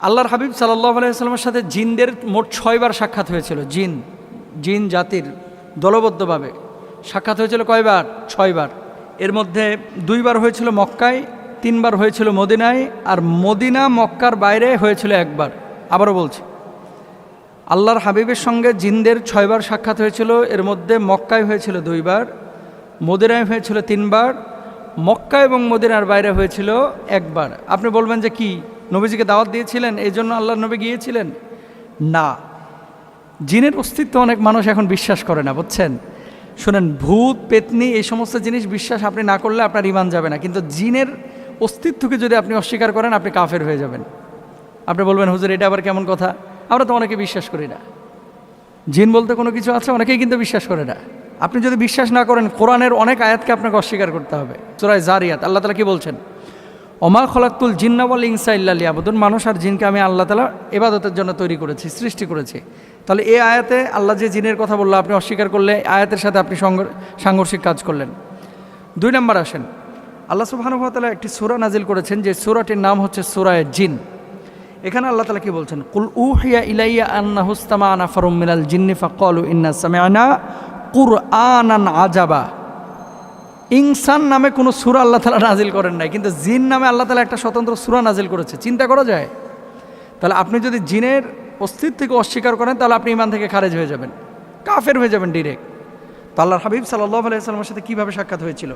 আল্লাহর হাবিব সাল্লাল্লাহু আলাইহি ওয়াসাল্লামের সাথে জিনদের মোট 6 বার সাক্ষাৎ হয়েছিল। জিন জাতির দলবদ্ধভাবে সাক্ষাৎ হয়েছিল কয়বার? 6 বার। এর মধ্যে 2 বার হয়েছিল মক্কায়, 3 বার হয়েছিল মদিনায়, আর মদিনা মক্কার বাইরে হয়েছিল 1 বার। আবারও বলছি, আল্লাহর হাবিবের সঙ্গে জিনদের 6 বার সাক্ষাৎ হয়েছিল। এর মধ্যে মক্কায় হয়েছিল 2 বার, মদিনায় হয়েছিল 3 বার, মক্কা এবং মদিনার বাইরে হয়েছিল 1 বার। আপনি বলবেন যে কি নবীজিকে দাওয়াত দিয়েছিলেন এই জন্য আল্লাহর নবী গিয়েছিলেন? না, জিনের অস্তিত্ব অনেক মানুষ এখন বিশ্বাস করে না, বুঝছেন? শুনেন, ভূত পেতনি এই সমস্ত জিনিস বিশ্বাস আপনি না করলে আপনার ঈমান যাবে না, কিন্তু জিনের অস্তিত্বকে যদি আপনি অস্বীকার করেন আপনি কাফের হয়ে যাবেন। আপনি বলবেন হুজুর এটা আবার কেমন কথা? আমরা তো অনেকে বিশ্বাস করি না, জিন বলতে কোনো কিছু আছে, অনেকেই কিন্তু বিশ্বাস করে না। আপনি যদি বিশ্বাস না করেন, কোরআনের অনেক আয়াতকে আপনাকে অস্বীকার করতে হবে। সূরা যারিয়াত আল্লাহ তাআলা কি বলছেন? ওমা খলাকতুল জিন্না ওয়াল ইনসা ইল্লা লিয়াবুদুন, মানুষ আর জিনকে আমি আল্লাহ তাআলা ইবাদতের জন্য তৈরি করেছি, সৃষ্টি করেছি। তাহলে এই আয়াতে আল্লাহ যে জিনের কথা বললো আপনি অস্বীকার করলে আয়াতের সাথে আপনি সাংঘর্ষিক কাজ করলেন। 2 নম্বর আসেন, আল্লাহ সুবহানাহু ওয়া তাআলা একটি সূরা নাজিল করেছেন যে সূরাটির নাম হচ্ছে সূরা জিন। এখানে আল্লাহ তাআলা কি বলছেন? কুল উহিয়া ইলাইয়া আন্নাহু ইসতামাআ নাফারুম মিনাল জিন্নি ফাকালু ইন্না সামি'না কুরআনান আজাবা। ইনসান নামে কোনো সূরা আল্লাহ তাআলা নাজিল করেন নাই, কিন্তু জিন নামে আল্লাহ তাআলা একটা স্বতন্ত্র সূরা নাজিল করেছে। চিন্তা করা যায়? তাহলে আপনি যদি জিনের অস্তিত্বকে অস্বীকার করেন তাহলে আপনি ঈমান থেকে খারেজ হয়ে যাবেন, কাফের হয়ে যাবেন ডিরেক্ট। তো আল্লাহর হাবিব সাল্লাল্লাহু আলাইহি ওয়াসাল্লামের সাথে কীভাবে সাক্ষাৎ হয়েছিল?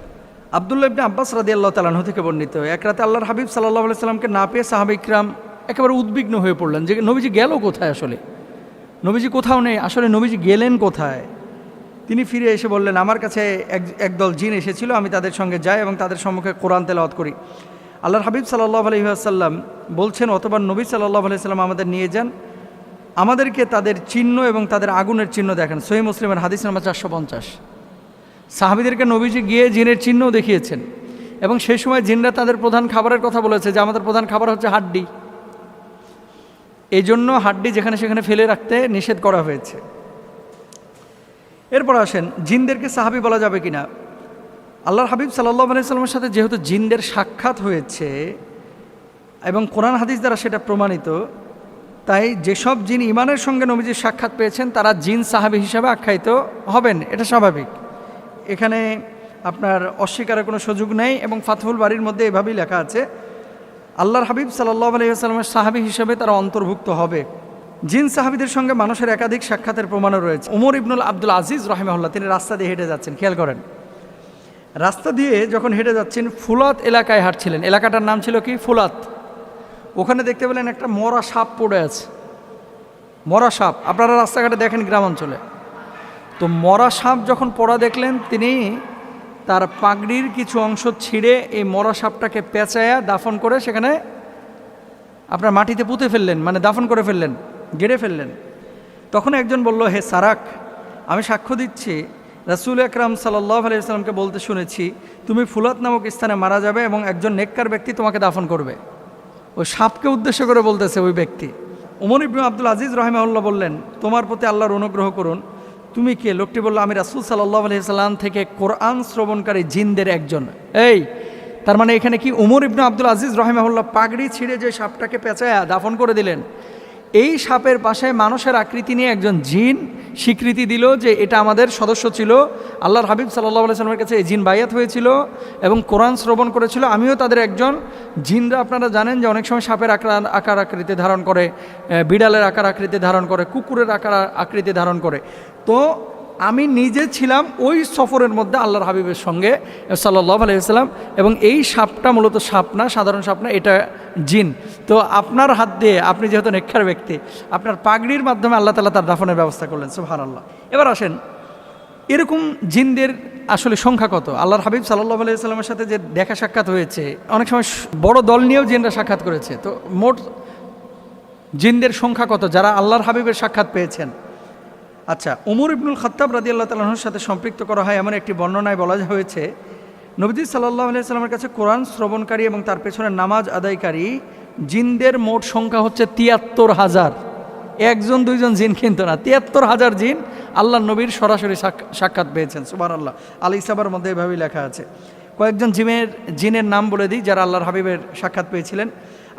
আব্দুল্লাহ ইবনে আব্বাস রাদিয়াল্লাহু তাআলা আনহু থেকে বর্ণিত, এক রাতে আল্লাহর হাবিব সাল্লাল্লাহু আলাইহি ওয়াসাল্লামকে না পেয়ে সাহাবা ইকরাম একেবারে উদ্বিগ্ন হয়ে পড়লেন যে নবীজি গেল কোথায়, আসলে নবীজি কোথাও নেই, আসলে নবীজি গেলেন কোথায়? তিনি ফিরে এসে বললেন, আমার কাছে একদল জিন এসেছিল, আমি তাদের সঙ্গে যাই এবং তাদের সম্মুখে কোরআন তেলাওয়াত করি। আল্লাহর হাবিব সাল্লাল্লাহু আলাইহি ওয়াসাল্লাম বলছেন, অথবা নবী সাল্লাল্লাহু আলাইহি ওয়াসাল্লাম আমাদের নিয়ে যান, আমাদেরকে তাদের চিহ্ন এবং তাদের আগুনের চিহ্ন দেখেন। সহিহ মুসলিমের হাদিস নাম্বার 450। সাহাবীদেরকে নবীজি গিয়ে জিনের চিহ্ন দেখিয়েছেন এবং সেই সময় জিনরা তাদের প্রধান খাবারের কথা বলেছে যে আমাদের প্রধান খাবার হচ্ছে হাড্ডি, এই জন্য হাড্ডি যেখানে সেখানে ফেলে রাখতে নিষেধ করা হয়েছে। এরপর আসেন, জিনদেরকে সাহাবী বলা যাবে কিনা? আল্লাহর হাবিব সাল্লাল্লাহু আলাইহি ওয়াসাল্লামের সাথে যেহেতু জিনদের সাক্ষাৎ হয়েছে এবং কোরআন হাদিস দ্বারা সেটা প্রমাণিত, তাই যেসব জিন ইমানের সঙ্গে নবীজির সাক্ষাৎ পেয়েছেন তারা জিন সাহাবী হিসাবে আখ্যায়িত হবেন, এটা স্বাভাবিক। এখানে আপনার অস্বীকারের কোনো সুযোগ নেই এবং ফাতহুল বারীর মধ্যে এভাবেই লেখা আছে, আল্লাহর হাবিব সাল্লাল্লাহু আলাইহি ওয়াসাল্লামের সাহাবী হিসেবে তারা অন্তর্ভুক্ত হবে। জিন সাহাবীদের সঙ্গে মানুষের একাধিক সাক্ষাতের প্রমাণও রয়েছে। ওমর ইবনুল আব্দুল আজিজ রাহিমাহুল্লাহ তিনি রাস্তা দিয়ে হেঁটে যাচ্ছেন, খেয়াল করেন, রাস্তা দিয়ে যখন হেঁটে যাচ্ছেন ফুলাত এলাকায় হাঁটছিলেন, এলাকাটার নাম ছিল কি? ফুলাত। ওখানে দেখতে পেলেন একটা মরা সাপ পড়ে আছে, মরা সাপ। আপনারা রাস্তাঘাটে দেখেন গ্রামাঞ্চলে, তো মরা সাপ যখন পড়া দেখলেন তিনি তার পাগড়ির কিছু অংশ ছিঁড়ে এই মরা সাপটাকে পেঁচায়া দাফন করে সেখানে আপনার মাটিতে পুঁতে ফেললেন, মানে দাফন করে ফেললেন, গেড়ে ফেললেন। তখন একজন বলল, হে সারাক, আমি সাক্ষ্য দিচ্ছি রাসূল আকরাম সাল্লাল্লাহু আলাইহি ওয়াসাল্লামকে বলতে শুনেছি তুমি ফুলাত নামক স্থানে মারা যাবে এবং একজন নেককার ব্যক্তি তোমাকে দাফন করবে। ওই সাপকে উদ্দেশ্য করে বলতেছে ওই ব্যক্তি। ওমর ইবনে আব্দুল আজিজ রাহিমাহুল্লাহ বললেন, তোমার প্রতি আল্লাহর অনুগ্রহ করুন, তুমি কে? লোকটি বলল, আমি রাসূল সাল্লাল্লাহু আলাইহি ওয়াসাল্লাম থেকে কোরআন শ্রবণকারী জিনদের একজন। এই তার মানে এখানে কি ওমর ইবনে আব্দুল আজিজ রাহিমাহুল্লাহ পাগড়ি ছিঁড়ে যে সাপটাকে পেঁচায়া দাফন করে দিলেন, এই সাপের পাশে মানুষের আকৃতি নিয়ে একজন জিন স্বীকৃতি দিল যে এটা আমাদের সদস্য ছিল। আল্লাহর হাবিব সাল্লাল্লাহু আলাইহি ওয়াসাল্লামের কাছে এই জিন বাইয়াত হয়েছিল এবং কোরআন শ্রবণ করেছিল, আমিও তাদের একজন। জিনরা আপনারা জানেন যে অনেক সময় সাপের আকার আকৃতি ধারণ করে, বিড়ালের আকার আকৃতি ধারণ করে, কুকুরের আকার আকৃতি ধারণ করে। তো আমি নিজে ছিলাম ওই সফরের মধ্যে আল্লাহর হাবিবের সঙ্গে সাল্লাল্লাহু আলাইহি ওয়াসাল্লাম, এবং এই সাপটা মূলত সাপ না, সাধারণ সাপ না, এটা জিন। তো আপনার হাত দিয়ে, আপনি যেহেতু নেককার ব্যক্তি, আপনার পাগড়ির মাধ্যমে আল্লাহ তাআলা তার দাফনের ব্যবস্থা করলেন। সুবহানাল্লাহ। এবার আসেন, এরকম জিনদের আসলে সংখ্যা কত? আল্লাহর হাবিব সাল্লাল্লাহু আলাইহি ওয়াসাল্লামের সাথে যে দেখা সাক্ষাৎ হয়েছে, অনেক সময় বড় দল নিয়েও জিনরা সাক্ষাৎ করেছে। তো মোট জিনদের সংখ্যা কত যারা আল্লাহর হাবিবের সাক্ষাৎ পেয়েছেন? আচ্ছা, ওমর ইবনুল খাত্তাব রাদিয়াল্লাহু তাআলা আনহুর সাথে সম্পৃক্ত করা হয় এমন একটি বর্ণনায় বলা হয়েছে, নবীজি সাল্লাল্লাহু আলাইহি ওয়াসাল্লামের কাছে কোরআন শ্রবণকারী এবং তার পেছনে নামাজ আদায়কারী জিনদের মোট সংখ্যা হচ্ছে ৭৩,০০০। একজন দুইজন জিন কিন্তু না, ৭৩,০০০ জিন আল্লাহর নবীর সরাসরি সাক্ষাৎ পেয়েছেন। সুবহানাল্লাহ। আল ইসাবার মধ্যে এভাবেই লেখা আছে। কয়েকজন জিনের নাম বলে দিই যারা আল্লাহর হাবিবের সাক্ষাৎ পেয়েছিলেন।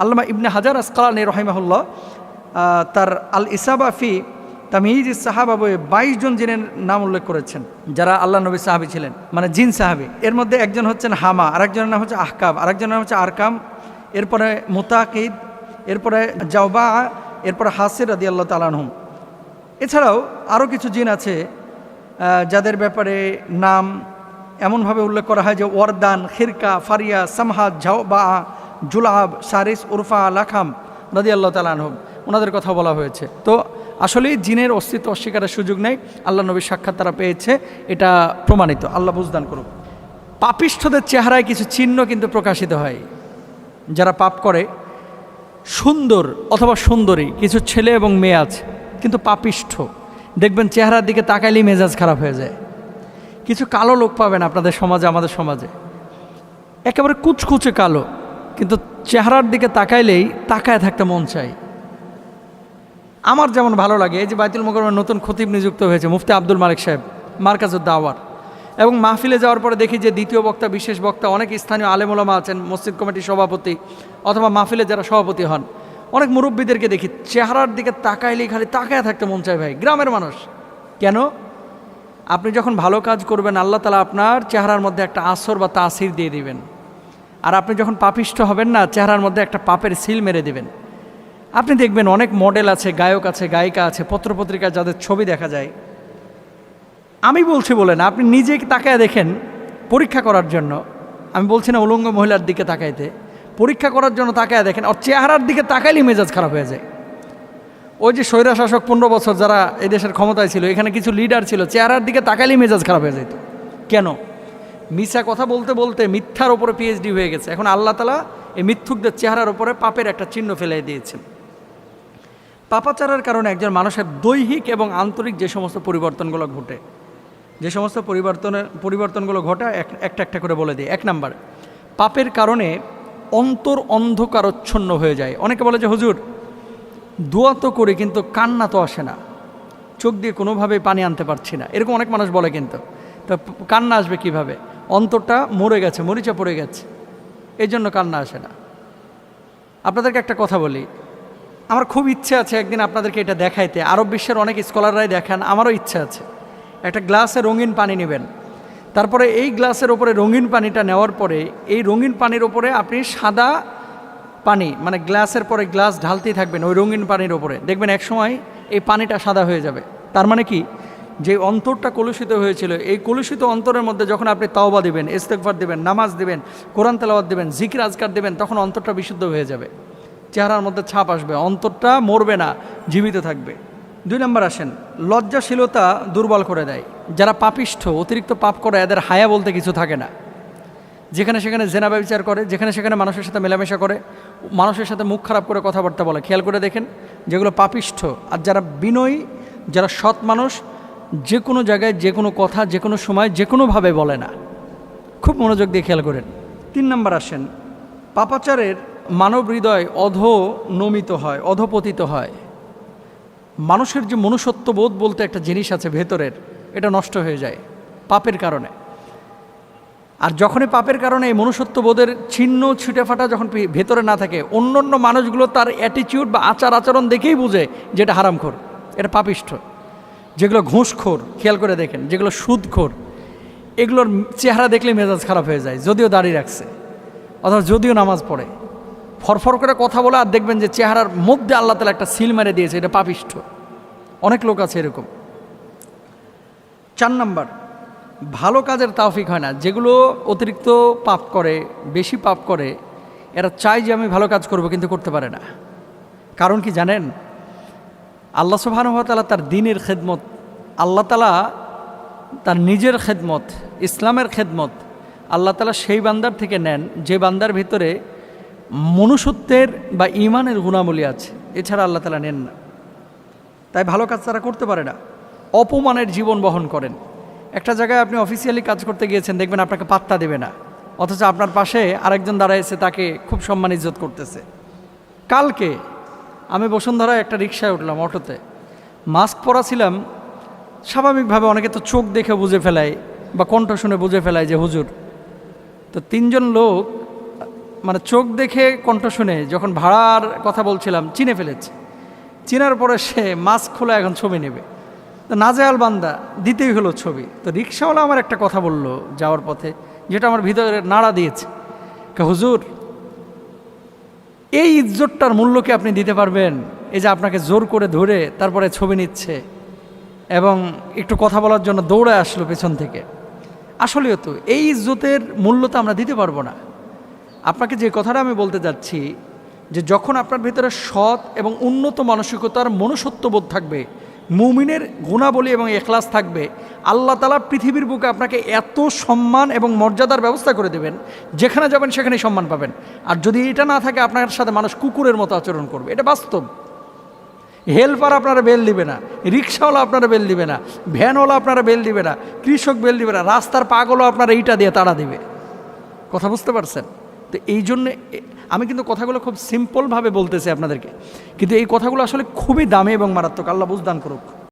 আল্লামা ইবনে হাজার আসকালানী রহিমাহুল্লাহ তার আল ইসাবা ফি তামিজ সাহাবা বইয়ে 22 জন জিনের নাম উল্লেখ করেছেন যারা আল্লাহ নবী সাহাবী ছিলেন, মানে জিন সাহাবী। এর মধ্যে একজন হচ্ছেন হামা, আরেকজনের নাম হচ্ছে আহকাব, আরেকজনের নাম হচ্ছে আরকাম, এরপরে মুতাকিদ, এরপরে জাওবা, এরপরে হাসির রাদিয়াল্লাহু তাআলা আনহুম। এছাড়াও আরও কিছু জিন আছে যাদের ব্যাপারে নাম এমনভাবে উল্লেখ করা হয় যে ওয়ারদান, খিরকা, ফারিয়া, সামহাদ, জাওবা, জুলাব, সারিস, উরফা, লাখাম রাদিয়াল্লাহু তাআলা আনহুম, ওনাদের কথা বলা হয়েছে। তো আসলেই জিনের অস্তিত্ব অস্বীকারের সুযোগ নেই, আল্লাহ নবীর সাক্ষাৎ তারা পেয়েছে, এটা প্রমাণিত। আল্লাহ বুঝদান করুক। পাপিষ্ঠদের চেহারায় কিছু চিহ্ন কিন্তু প্রকাশিত হয়। যারা পাপ করে, সুন্দর অথবা সুন্দরী কিছু ছেলে এবং মেয়ে আছে, কিন্তু পাপিষ্ঠ, দেখবেন চেহারার দিকে তাকাইলেই মেজাজ খারাপ হয়ে যায়। কিছু কালো লোক পাবেন আপনাদের সমাজে, আমাদের সমাজে একেবারে কুচকুচে কালো, কিন্তু চেহারার দিকে তাকাইলেই তাকায় থাকতে মন চায়। আমার যেমন ভালো লাগে, এই যে বাইতুল মোকাররমের নতুন খতিব নিযুক্ত হয়েছে মুফতি আব্দুল মালিক সাহেব, মারকাজুদ দাওয়ার, এবং মাহফিলে যাওয়ার পরে দেখি যে দ্বিতীয় বক্তা, বিশেষ বক্তা, অনেক স্থানীয় আলেম ওলামা আছেন, মসজিদ কমিটির সভাপতি অথবা মাহফিলে যারা সভাপতি হন, অনেক মুরব্বীদেরকে দেখি চেহারার দিকে তাকাইলেই খালি তাকায় থাকতে মন চায়। ভাই, গ্রামের মানুষ কেন? আপনি যখন ভালো কাজ করবেন আল্লাহ তাআলা আপনার চেহারার মধ্যে একটা আসর বা তাসির দিয়ে দিবেন, আর আপনি যখন পাপিষ্ঠ হবেন না, চেহারার মধ্যে একটা পাপের সিল মেরে দিবেন। আপনি দেখবেন অনেক মডেল আছে, গায়ক আছে, গায়িকা আছে, পত্রপত্রিকায় যাদের ছবি দেখা যায়, আমি বলছি বলে না, আপনি নিজে তাকায় দেখেন পরীক্ষা করার জন্য। আমি বলছি না উলঙ্গ মহিলার দিকে তাকাইতে, পরীক্ষা করার জন্য তাকায় দেখেন, আর চেহারার দিকে তাকাইলেই মেজাজ খারাপ হয়ে যায়। ওই যে স্বৈরা শাসক 15 বছর যারা এই দেশের ক্ষমতায় ছিল, এখানে কিছু লিডার ছিল, চেহারার দিকে তাকাইলেই মেজাজ খারাপ হয়ে যেত। কেন? মিথ্যা কথা বলতে বলতে মিথ্যার ওপরে পিএইচডি হয়ে গেছে। এখন আল্লাহ তাআলা এই মিথ্যুকদের চেহারার ওপরে পাপের একটা চিহ্ন ফেলে দিয়েছেন। পাপাচারের কারণে একজন মানুষের দৈহিক এবং আন্তরিক যে সমস্ত পরিবর্তনগুলো ঘটে, যে সমস্ত পরিবর্তনগুলো ঘটে একটা একটা করে বলে দিই। 1 নাম্বার, পাপের কারণে অন্তর অন্ধকারচ্ছন্ন হয়ে যায়। অনেকে বলে যে হুজুর দোয়া তো করি কিন্তু কান্না তো আসে না, চোখ দিয়ে কোনোভাবেই পানি আনতে পারছি না, এরকম অনেক মানুষ বলে। কিন্তু তো কান্না আসবে কিভাবে? অন্তরটা মরে গেছে, মরিচা পড়ে গেছে, এই জন্য কান্না আসে না। আপনাদেরকে একটা কথা বলি, আমার খুব ইচ্ছে আছে একদিন আপনাদেরকে এটা দেখাইতে। আরব বিশ্বের অনেক স্কলাররাই দেখান, আমারও ইচ্ছা আছে। একটা গ্লাসে রঙিন পানি নেবেন, তারপরে এই গ্লাসের ওপরে রঙিন পানিটা নেওয়ার পরে এই রঙিন পানির ওপরে আপনি সাদা পানি, মানে গ্লাসের পরে গ্লাস ঢালতেই থাকবেন ওই রঙিন পানির ওপরে, দেখবেন একসময় এই পানিটা সাদা হয়ে যাবে। তার মানে কি, যে অন্তরটা কলুষিত হয়েছিল, এই কলুষিত অন্তরের মধ্যে যখন আপনি তাওবা দিবেন, ইস্তেগফার দিবেন, নামাজ দিবেন, কোরআন তেলাওয়াত দিবেন, জিকির আজকার দিবেন, তখন অন্তরটা বিশুদ্ধ হয়ে যাবে, চেহারার মধ্যে ছাপ আসবে, অন্তরটা মরবে না, জীবিত থাকবে। 2 নম্বর আসেন, লজ্জাশীলতা দুর্বল করে দেয়। যারা পাপিষ্ঠ, অতিরিক্ত পাপ করে, এদের হায়া বলতে কিছু থাকে না। যেখানে সেখানে জেনা ব্যভিচার করে, যেখানে সেখানে মানুষের সাথে মেলামেশা করে, মানুষের সাথে মুখ খারাপ করে কথাবার্তা বলে। খেয়াল করে দেখেন, যেগুলো পাপিষ্ঠ। আর যারা বিনয়ী, যারা সৎ মানুষ, যে কোনো জায়গায় যে কোনো কথা যে কোনো সময় যে কোনোভাবে বলে না। খুব মনোযোগ দিয়ে খেয়াল করেন। 3 নম্বর আসেন, পাপাচারের মানব হৃদয় অধোনমিত হয়, অধপতিত হয়। মানুষের যে মনুষ্যত্ববোধ বলতে একটা জিনিস আছে ভেতরের, এটা নষ্ট হয়ে যায় পাপের কারণে। আর যখনই পাপের কারণে এই মনুষ্যত্ববোধের ছিন্ন ছিটে ফাটা যখন ভেতরে না থাকে, অন্য অন্য মানুষগুলো তার অ্যাটিটিউড বা আচার আচরণ দেখেই বুঝে যে এটা হারামখোর, এটা পাপিষ্ঠ। যেগুলো ঘুষখোর, খেয়াল করে দেখেন, যেগুলো সুদখোর, এগুলোর চেহারা দেখলে মেজাজ খারাপ হয়ে যায়, যদিও দাড়ি রাখছে অথবা যদিও নামাজ পড়ে, ফরফর করে কথা বলে, আর দেখবেন যে চেহারার মধ্যে আল্লাহ তাআলা একটা সিল মেরে দিয়েছে, এটা পাপিষ্ঠ। অনেক লোক আছে এরকম। 4 নম্বর, ভালো কাজের তাওফিক হয় না। যেগুলো অতিরিক্ত পাপ করে, বেশি পাপ করে, এরা চায় যে আমি ভালো কাজ করব, কিন্তু করতে পারে না। কারণ কি জানেন? আল্লাহ সুবহানাহু ওয়া তাআলা তার দ্বীনের খেদমত, আল্লাহ তাআলা তার নিজের খেদমত, ইসলামের খেদমত আল্লাহ তাআলা সেই বান্দার থেকে নেন যে বান্দার ভিতরে মনুষ্যত্বের বা ঈমানের গুণাবলী আছে, এছাড়া আল্লাহ তাআলা নেন না। তাই ভালো কাজ তারা করতে পারে না, অপমানের জীবন বহন করেন। একটা জায়গায় আপনি অফিসিয়ালি কাজ করতে গিয়েছেন, দেখবেন আপনাকে পাত্তা দেবে না, অথচ আপনার পাশে আরেকজন দাঁড়াইছে, তাকে খুব সম্মান ইজ্জত করতেছে। কালকে আমি বসুন্ধরায় একটা রিকশায় উঠলাম, অটোতে মাস্ক পরা ছিলাম। স্বাভাবিকভাবে অনেকে তো চোখ দেখে বুঝে ফেলায় বা কণ্ঠ শুনে বুঝে ফেলায় যে হুজুর। তো 3 জন লোক মানে চোখ দেখে কণ্ঠ শুনে যখন ভাড়ার কথা বলছিলাম চিনে ফেলেছে, চিনার পরে সে মাস্ক খোলা এখন ছবি নেবে। তো নাজেহাল বান্দা, দিতেই হলো ছবি। তো রিক্সাওয়ালা আমার একটা কথা বলল যাওয়ার পথে, যেটা আমার ভিতরে নাড়া দিয়েছে। হুজুর, এই ইজ্জতটার মূল্য কি আপনি দিতে পারবেন? এই যে আপনাকে জোর করে ধরে তারপরে ছবি নিচ্ছে এবং একটু কথা বলার জন্য দৌড়ে আসলো পেছন থেকে। আসলেও তো এই ইজ্জতের মূল্য তো আমরা দিতে পারবো না। আপনাকে যে কথাটা আমি বলতে যাচ্ছি, যে যখন আপনার ভিতরে সৎ এবং উন্নত মানসিকতার মনুষ্যত্ববোধ থাকবে, মুমিনের গুণাবলী এবং এখলাস থাকবে, আল্লাহ তাআলা পৃথিবীর বুকে আপনাকে এত সম্মান এবং মর্যাদার ব্যবস্থা করে দেবেন, যেখানে যাবেন সেখানেই সম্মান পাবেন। আর যদি এটা না থাকে, আপনার সাথে মানুষ কুকুরের মতো আচরণ করবে। এটা বাস্তব। হেল্পার আপনারা বেল দিবে না, রিক্সাওয়ালা আপনারা বেল দিবে না, ভ্যানওয়ালা আপনারা বেল দিবে না, কৃষক বেল দিবে না, রাস্তার পাগলও আপনারা এইটা দিয়ে তাড়া দিবে। কথা বুঝতে পারছেন? তো এই জন্যে আমি কিন্তু কথাগুলো খুব সিম্পলভাবে বলতেছি আপনাদেরকে, কিন্তু এই কথাগুলো আসলে খুবই দামি এবং মারাত্মক। আল্লাহ বুঝদান করুক।